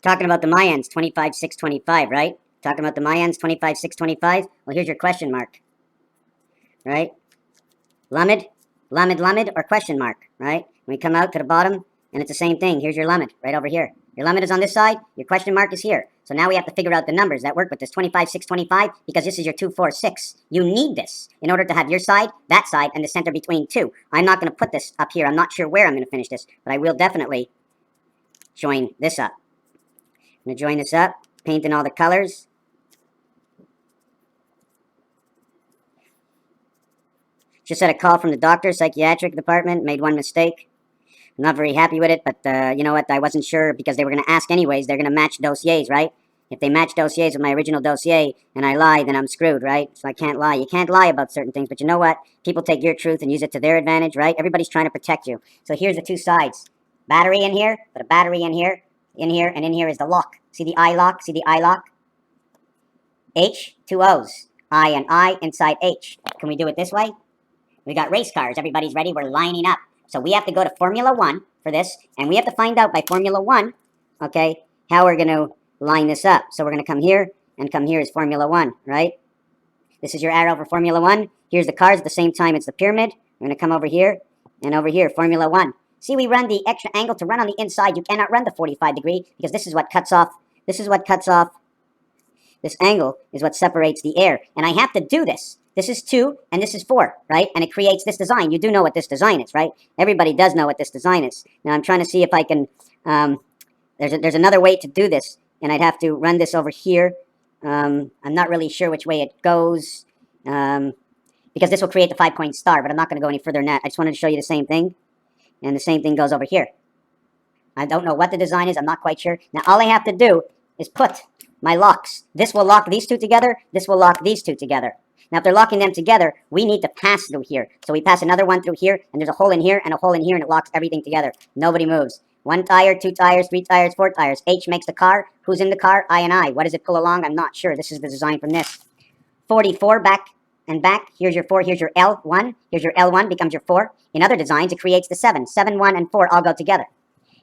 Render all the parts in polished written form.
Talking about the Mayans, 25, 6, 25, right? Talking about the Mayans, 25, 6, 25. Well, here's your question mark, right? Lamed, Lamed, Lamed, or question mark, right? When we come out to the bottom, and it's the same thing. Here's your Lamed, right over here. Your Lamed is on this side, your question mark is here. So now we have to figure out the numbers that work with this 25, 6, 25, because this is your 2, 4, 6. You need this in order to have your side, that side, and the center between two. I'm not going to put this up here. I'm not sure where I'm going to finish this, but I will definitely join this up. I'm going to join this up, paint in all the colors. Just had a call from the doctor, psychiatric department, made one mistake. I'm not very happy with it, but you know what? I wasn't sure because they were going to ask anyways. They're going to match dossiers, right? If they match dossiers with my original dossier and I lie, then I'm screwed, right? So I can't lie. You can't lie about certain things, but you know what? People take your truth and use it to their advantage, right? Everybody's trying to protect you. So here's the two sides. Battery in here, put a battery in here, and in here is the lock. See the I lock? See the I lock? H, two O's. I and I inside H. Can we do it this way? We got race cars. Everybody's ready. We're lining up. So we have to go to Formula 1 for this, and we have to find out by Formula 1, okay, how we're going to line this up. So we're going to come here, and come here is Formula 1, right? This is your arrow for Formula 1. Here's the cars. At the same time, it's the pyramid. We're going to come over here, and over here, Formula 1. See, we run the extra angle to run on the inside. You cannot run the 45 degree, because this is what cuts off, this angle is what separates the air. And I have to do this. This is 2, and this is 4, right? And it creates this design. You do know what this design is, right? Everybody does know what this design is. Now, I'm trying to see if I can... there's another way to do this, and I'd have to run this over here. I'm not really sure which way it goes, because this will create the 5-point star, but I'm not going to go any further than that. I just wanted to show you the same thing, and the same thing goes over here. I don't know what the design is. I'm not quite sure. Now, all I have to do is put my locks. This will lock these two together. This will lock these two together. Now, if they're locking them together, we need to pass through here. So we pass another one through here, and there's a hole in here and a hole in here, and it locks everything together. Nobody moves. 1 tire, 2 tires, 3 tires, 4 tires. H makes the car. Who's in the car? I and I. What does it pull along? I'm not sure. This is the design from this. 44 back and back. Here's your 4. Here's your L1. Here's your L1 becomes your 4. In other designs, it creates the 7. 7, 1, and 4 all go together.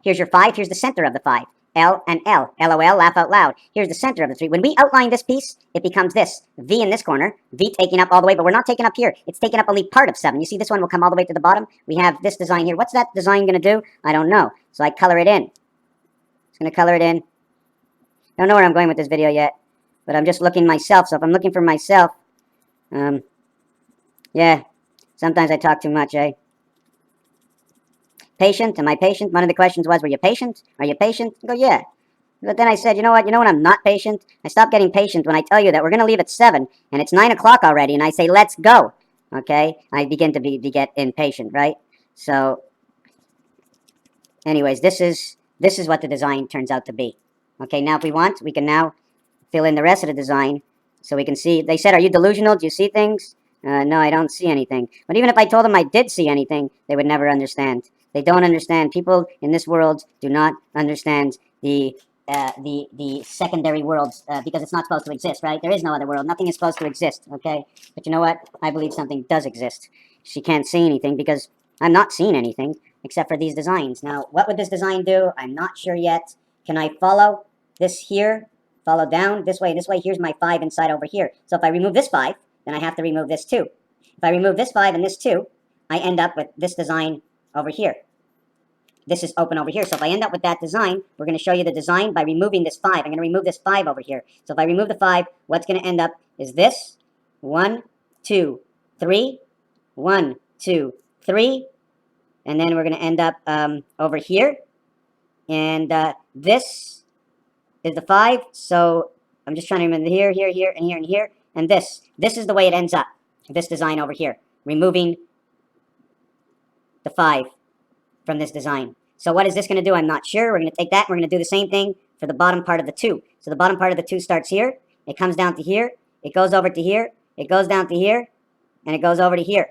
Here's your 5. Here's the center of the 5. L and L. LOL, laugh out loud. Here's the center of the 3. When we outline this piece, it becomes this. V in this corner. V taking up all the way, but we're not taking up here. It's taking up only part of 7. You see this one will come all the way to the bottom? We have this design here. What's that design going to do? I don't know. So I color it in. Just going to color it in. Don't know where I'm going with this video yet, but I'm just looking myself. So if I'm looking for myself, yeah, sometimes I talk too much, eh? Patient? Am I patient? One of the questions was, were you patient? Are you patient? I go, yeah. But then I said, you know what? You know when I'm not patient? I stop getting patient when I tell you that we're going to leave at 7, and it's 9 o'clock already, and I say, let's go. Okay? I begin to get impatient, right? So, anyways, this is what the design turns out to be. Okay, now if we want, we can now fill in the rest of the design so we can see. They said, are you delusional? Do you see things? No, I don't see anything. But even if I told them I did see anything, they would never understand. They don't understand. People in this world do not understand the secondary worlds because it's not supposed to exist, right? There is no other world. Nothing is supposed to exist, okay? But you know what? I believe something does exist. She can't see anything because I'm not seeing anything except for these designs. Now, what would this design do? I'm not sure yet. Can I follow this here? Follow down this way, this way. Here's my 5 inside over here. So if I remove this 5, then I have to remove this 2. If I remove this 5 and this 2, I end up with this design over here. This is open over here. So if I end up with that design, we're going to show you the design by removing this 5. I'm going to remove this 5 over here. So if I remove the 5, what's going to end up is this. 1, 2, 3. 1, 2, 3. And then we're going to end up over here. And this is the 5. So I'm just trying to remember here, here, here, and here, and here. And this. This is the way it ends up. This design over here. Removing the 5 from this design. So what is this going to do? I'm not sure. We're going to take that. We're going to do the same thing for the bottom part of the 2. So the bottom part of the 2 starts here. It comes down to here. It goes over to here. It goes down to here. And it goes over to here.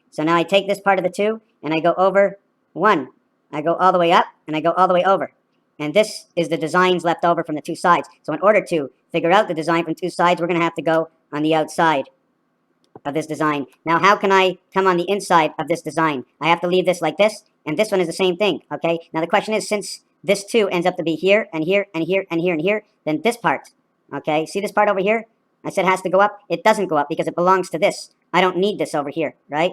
So now I take this part of the 2 and I go over 1. I go all the way up and I go all the way over. And this is the designs left over from the 2 sides. So in order to figure out the design from 2 sides, we're going to have to go on the outside of this design. Now, how can I come on the inside of this design? I have to leave this like this, and this one is the same thing, okay? Now, the question is, since this 2 ends up to be here, and here, and here, and here, and here. Then this part, okay? See this part over here? I said it has to go up. It doesn't go up because it belongs to this. I don't need this over here, right?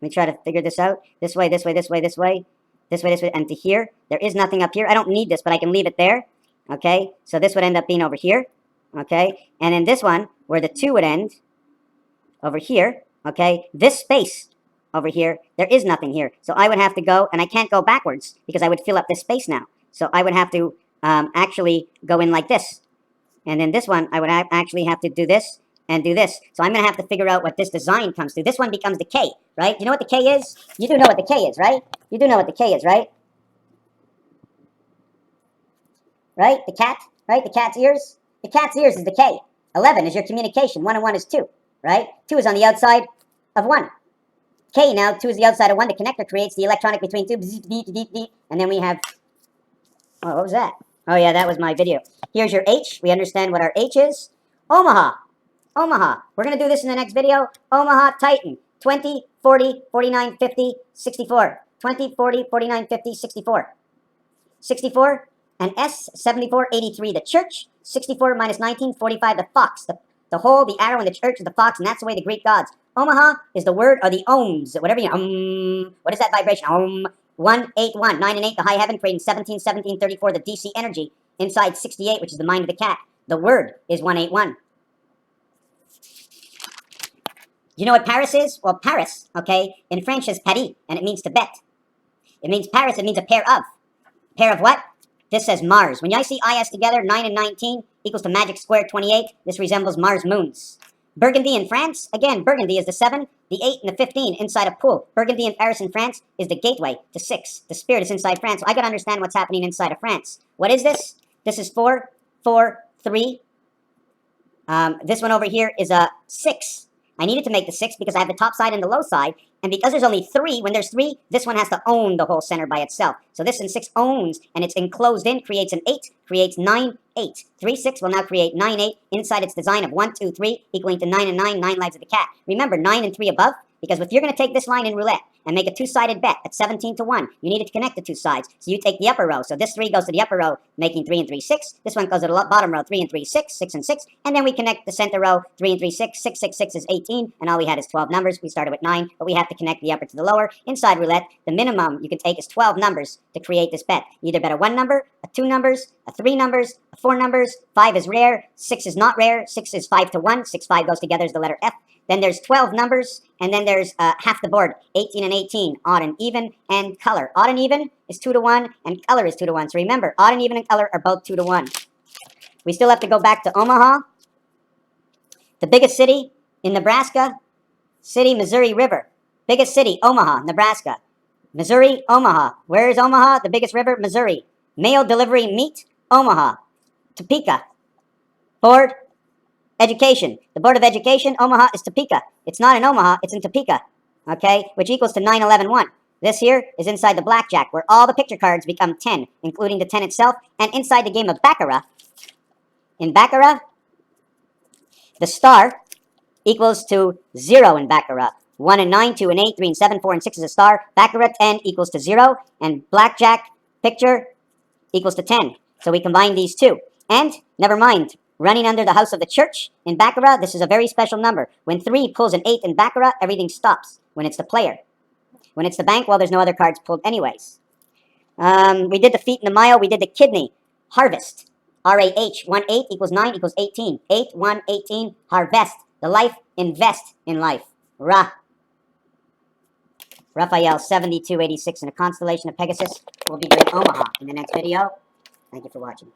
Let me try to figure this out. This way, this way, this way, this way, this way, this way, and to here. There is nothing up here. I don't need this, but I can leave it there, okay? So this would end up being over here, okay? And then this one, where the 2 would end, over here, okay? This space over here, there is nothing here. So I would have to go, and I can't go backwards because I would fill up this space now. So I would have to actually go in like this. And then this one, I would actually have to do this and do this. So I'm going to have to figure out what this design comes to. This one becomes the K, right? You know what the K is? You do know what the K is, right? You do know what the K is, right? Right? The cat, right? The cat's ears? The cat's ears is the K. 11 is your communication. 1 and 1 is 2, right? 2 is on the outside of 1. K now, 2 is the outside of 1. The connector creates the electronic between 2. And then we have... Oh, what was that? Oh, yeah, that was my video. Here's your H. We understand what our H is. Omaha. Omaha. We're going to do this in the next video. Omaha Titan. 20, 40, 49, 50, 64. 20, 40, 49, 50, 64. 64. And S, 74, 83. The church. 64 minus 19, 45. The fox. The hole, the arrow, and the church is the fox, and that's the way the Greek gods. Omaha is the word, or the ohms, whatever you what is that vibration? 1, 8, 1. 9 and 8, the high heaven, creating 17, 17, 34, the DC energy. Inside 68, which is the mind of the cat. The word is 181. You know what Paris is? Well, Paris, okay, in French is Paris, and it means to bet. It means Paris, it means a pair of. Pair of what? This says Mars. When I see IS together, 9 and 19 equals to magic square 28. This resembles Mars moons. Burgundy in France, again, Burgundy is the 7, the 8, and the 15 inside a pool. Burgundy in Paris in France is the gateway to 6. The spirit is inside France. So I got to understand what's happening inside of France. What is this? This is 4, 4, 3. This one over here is a 6. I needed to make the 6 because I have the top side and the low side. And because there's only 3, when there's 3, this one has to own the whole center by itself. So this in 6 owns, and it's enclosed in, creates an 8, creates 9, 8. 3, 6 will now create 9, 8. Inside its design of 1, 2, 3, equaling to 9 and 9, 9 lives of the cat. Remember, 9 and 3 above, because if you're going to take this line in roulette and make a 2-sided bet at 17 to 1, you need it to connect the 2 sides. So you take the upper row. So this 3 goes to the upper row, making 3 and 3, 6. This one goes to the bottom row, 3 and 3, 6, 6 and 6. And then we connect the center row, 3 and 3, 6, 6, 6, 6 is 18. And all we had is 12 numbers. We started with 9, but we have to connect the upper to the lower. Inside roulette, the minimum you can take is 12 numbers to create this bet. You either bet a 1 number, a 2 numbers, a 3 numbers, a 4 numbers. 5 is rare, 6 is not rare, 6 is 5 to 1. 6, 5 goes together as the letter F. Then there's 12 numbers, and then there's half the board, 18 and 18, odd and even, and color. Odd and even is 2 to 1, and color is 2 to 1. So remember, odd and even and color are both 2 to 1. We still have to go back to Omaha. The biggest city in Nebraska, city, Missouri River. Biggest city, Omaha, Nebraska. Missouri, Omaha. Where is Omaha? The biggest river, Missouri. Mail delivery meet, Omaha. Topeka. Board, Education. The Board of Education, Omaha is Topeka. It's not in Omaha, it's in Topeka. Okay? Which equals to 9, 11, 1. This here is inside the blackjack, where all the picture cards become 10, including the 10 itself. And inside the game of Baccarat, in Baccarat, the star equals to 0 in Baccarat. 1 and 9, 2 and 8, 3 and 7, 4 and 6 is a star. Baccarat 10 equals to 0. And blackjack picture equals to 10. So we combine these two. And, never mind, running under the house of the church in Baccarat, this is a very special number. When 3 pulls an 8 in Baccarat, everything stops when it's the player. When it's the bank, well, there's no other cards pulled anyways. We did the feet in the mile. We did the kidney. Harvest. R-A-H. 1, 8 equals 9 equals 18. 8, 1, 18. Harvest. The life, invest in life. Ra. Raphael 7286 in a constellation of Pegasus. We'll be doing Omaha in the next video. Thank you for watching.